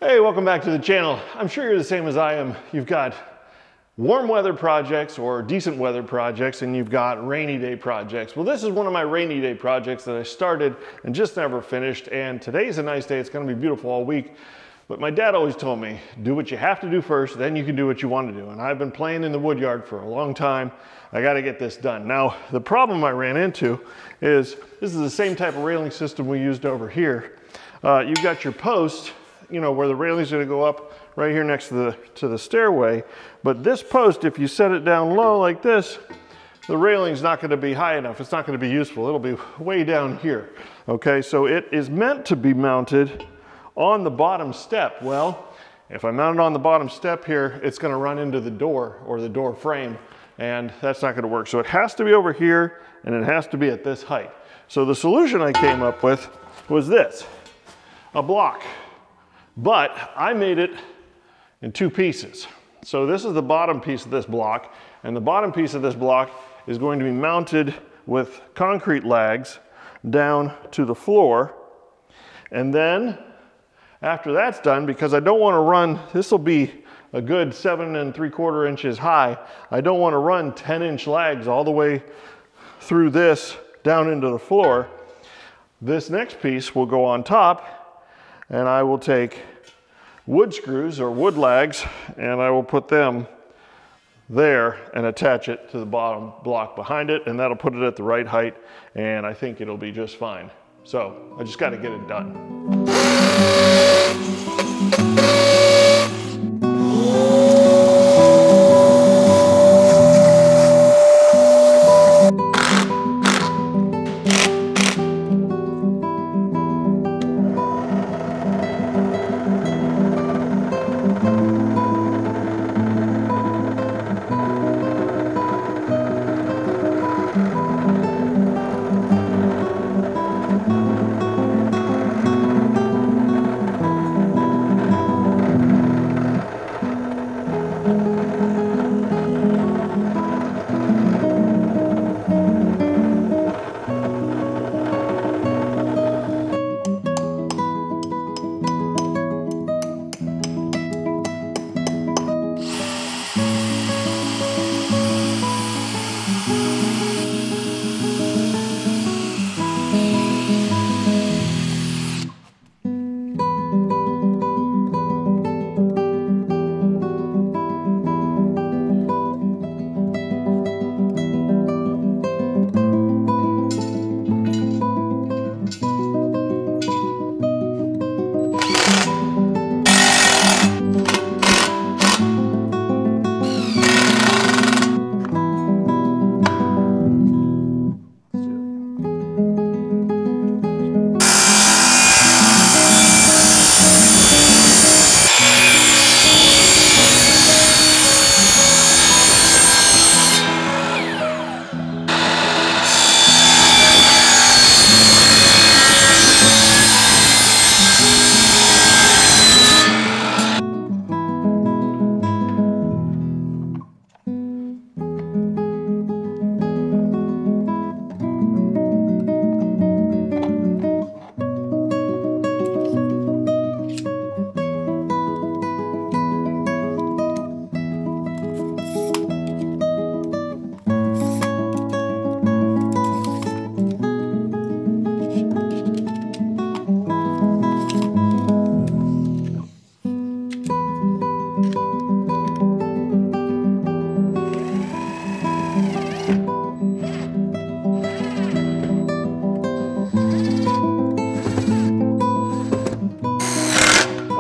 Hey, welcome back to the channel. I'm sure you're the same as I am. You've got warm weather projects or decent weather projects, and you've got rainy day projects. Well, this is one of my rainy day projects that I started and just never finished. And today's a nice day. It's going to be beautiful all week. But my dad always told me, do what you have to do first, then you can do what you want to do. And I've been playing in the wood yard for a long time. I got to get this done. Now, the problem I ran into is this is the same type of railing system we used over here. You've got your post, you know, where the railing's going to go up right here next to the stairway. But this post, if you set it down low like this, the railing's not going to be high enough. It's not going to be useful. It'll be way down here. Okay, so it is meant to be mounted on the bottom step. Well, if I mount it on the bottom step here, it's going to run into the door or the door frame, and that's not going to work. So it has to be over here, and it has to be at this height. So the solution I came up with was this, a block. But I made it in two pieces. So this is the bottom piece of this block, and the bottom piece of this block is going to be mounted with concrete lags down to the floor. And then after that's done, because I don't want to run, this will be a good 7 3/4 inches high. I don't want to run 10-inch lags all the way through this down into the floor. This next piece will go on top, and I will take wood screws or wood lags, and I will put them there and attach it to the bottom block behind it, and that'll put it at the right height, and I think it'll be just fine. So I just got to get it done.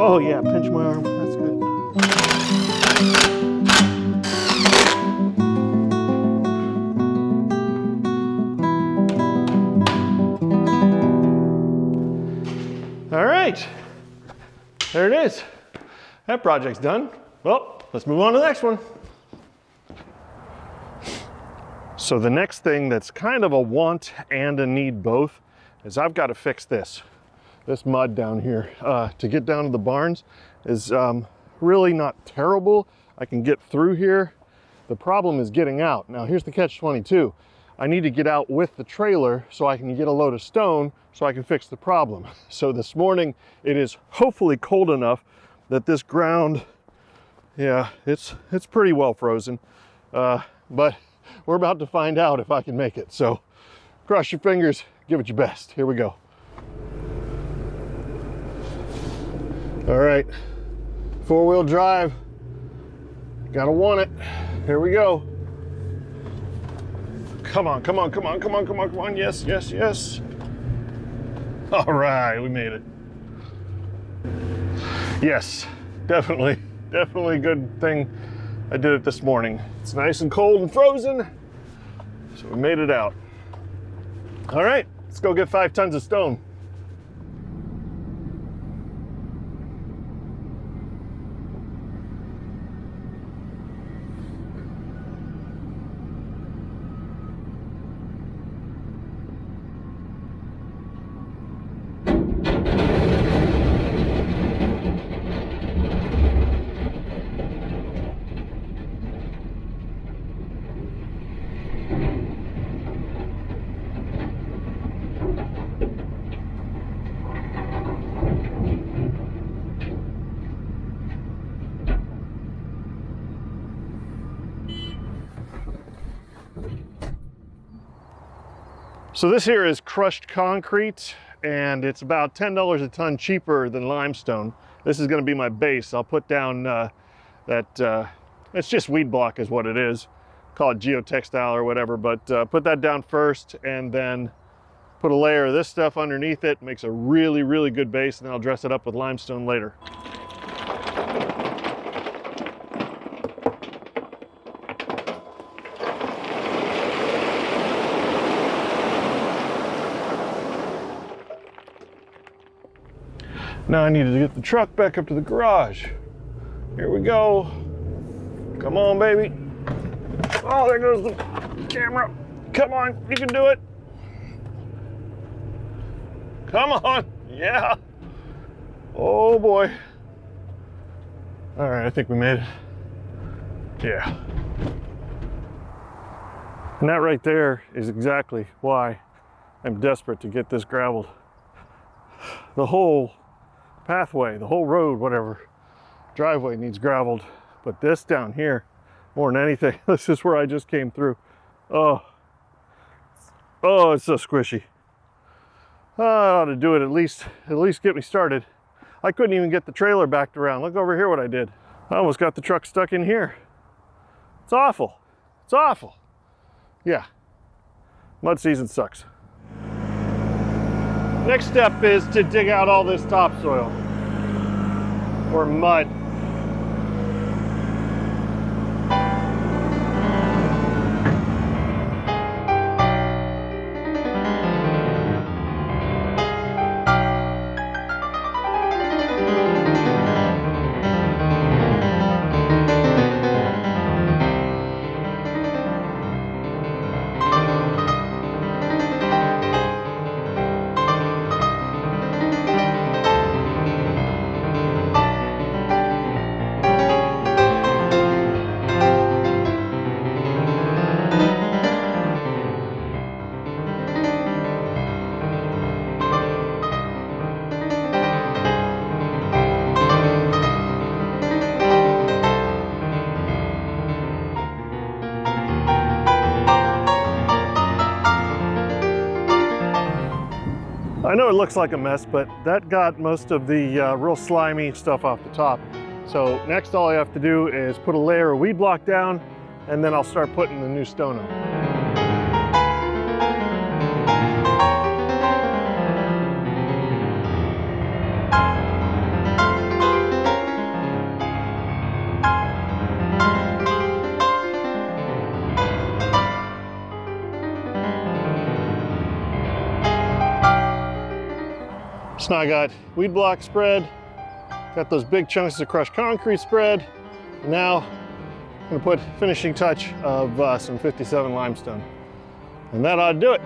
Oh yeah, pinch my arm, that's good. All right, there it is. That project's done. Well, let's move on to the next one. So the next thing that's kind of a want and a need both is I've got to fix this. This mud down here to get down to the barns is really not terrible. I can get through here. The problem is getting out. Now here's the catch-22. I need to get out with the trailer so I can get a load of stone so I can fix the problem. So this morning it is hopefully cold enough that this ground, yeah, it's pretty well frozen. But we're about to find out if I can make it. So cross your fingers, give it your best. Here we go. All right, 4-wheel drive, gotta want it. Here we go. Come on, come on, come on, come on, come on, come on. Yes, yes, yes. All right, we made it. Yes, definitely good thing I did it this morning. It's nice and cold and frozen, so we made it out. All right, let's go get 5 tons of stone. So this here is crushed concrete, and it's about $10 a ton cheaper than limestone. This is going to be my base. I'll put down it's just weed block is what it is. Call it geotextile or whatever, but put that down first and then put a layer of this stuff underneath it. Makes a really, really good base, and then I'll dress it up with limestone later. Now I need to get the truck back up to the garage. Here we go. Come on, baby. Oh, there goes the camera. Come on, you can do it. Come on, yeah. Oh boy. All right, I think we made it. Yeah. And that right there is exactly why I'm desperate to get this gravelled. The whole pathway, the whole road, whatever, driveway needs gravelled, but this down here, more than anything, this is where I just came through. Oh, it's so squishy. I ought to do it at least get me started. I couldn't even get the trailer backed around. Look over here what I did. I almost got the truck stuck in here. It's awful. It's awful. Yeah, mud season sucks. Next step is to dig out all this topsoil, or mud. I know it looks like a mess, but that got most of the real slimy stuff off the top. So next all I have to do is put a layer of weed block down, and then I'll start putting the new stone on. So now I got weed block spread, got those big chunks of crushed concrete spread. Now I'm gonna put finishing touch of some 57 limestone. And that ought to do it.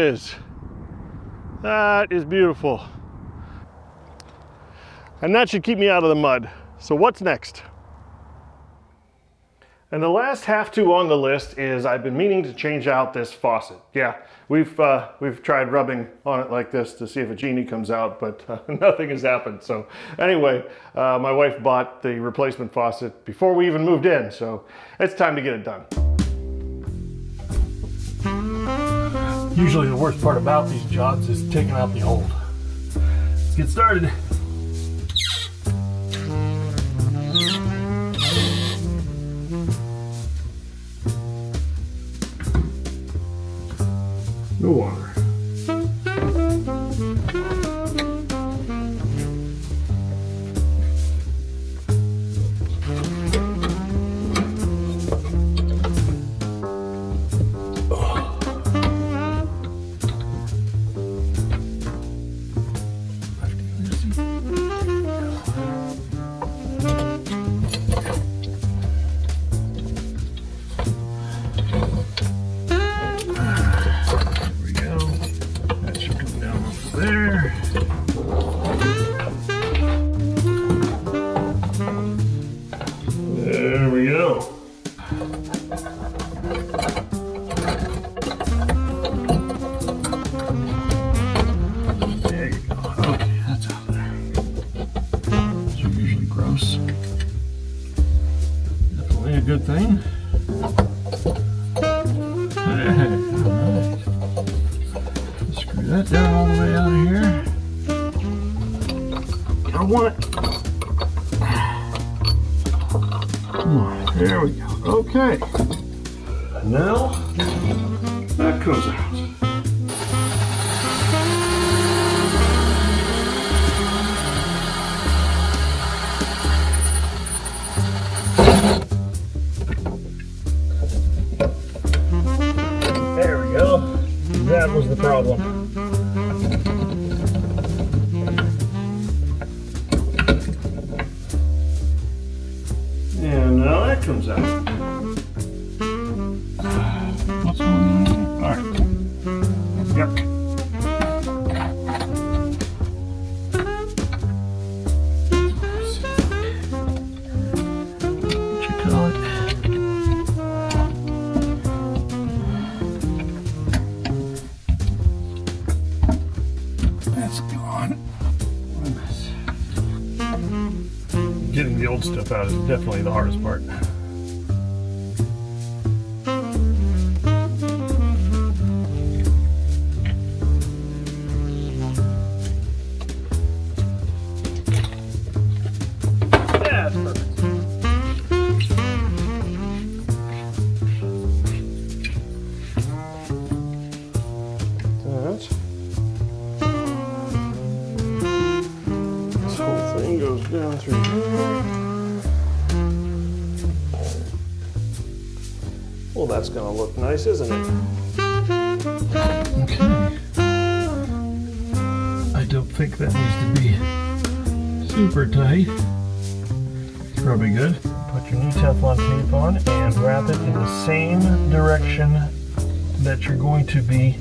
is. That is beautiful. And that should keep me out of the mud. So what's next? And the last have-to on the list is I've been meaning to change out this faucet. Yeah, we've tried rubbing on it like this to see if a genie comes out, but nothing has happened. So anyway, my wife bought the replacement faucet before we even moved in, so it's time to get it done. Usually the worst part about these jobs is taking out the old. Let's get started. No water. There. There we go. There you go. Okay, that's out there. Those are usually gross. Definitely a good thing. Hey, all right. Screw that down all the way out of here. I don't want it. Come on, there we go. Okay. And now that comes out. There we go. That was the problem. And now that comes out. What's going on? All right. Yep. What you call it? That's gone. Getting the old stuff out is definitely the hardest part. That's perfect. This whole thing goes down through here. Well, that's going to look nice, isn't it? Okay. I don't think that needs to be super tight. Probably good. Put your new Teflon tape on and wrap it in the same direction that you're going to be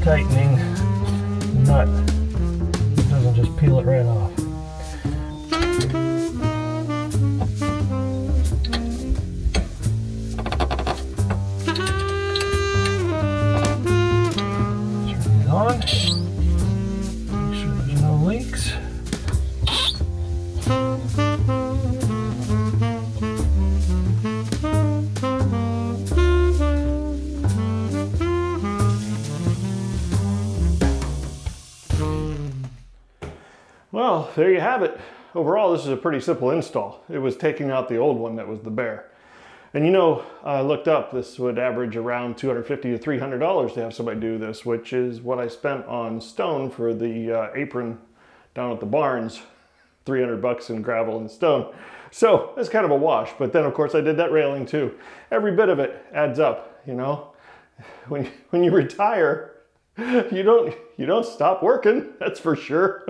tightening the nut. It doesn't just peel it right off. Turn it on. Make sure there's no leaks. Well, there you have it. Overall, this is a pretty simple install. It was taking out the old one that was the bear. And you know, I looked up, this would average around $250 to $300 to have somebody do this, which is what I spent on stone for the apron down at the barns. 300 bucks in gravel and stone. So it's kind of a wash, but then of course I did that railing too. Every bit of it adds up, you know. When you retire, you don't stop working, that's for sure.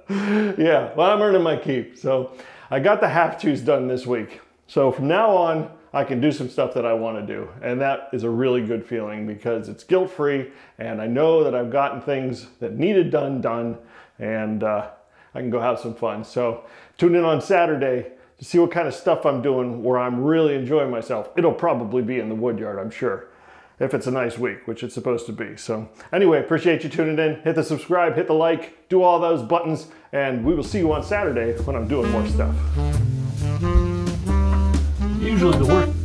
Yeah, well, I'm earning my keep. So I got the have-tos done this week. So from now on, I can do some stuff that I want to do. And that is a really good feeling because it's guilt-free and I know that I've gotten things that needed done, and I can go have some fun. So tune in on Saturday to see what kind of stuff I'm doing where I'm really enjoying myself. It'll probably be in the wood yard, I'm sure, if it's a nice week, which it's supposed to be. So anyway, appreciate you tuning in. Hit the subscribe, hit the like, do all those buttons, and we will see you on Saturday when I'm doing more stuff. Usually the worst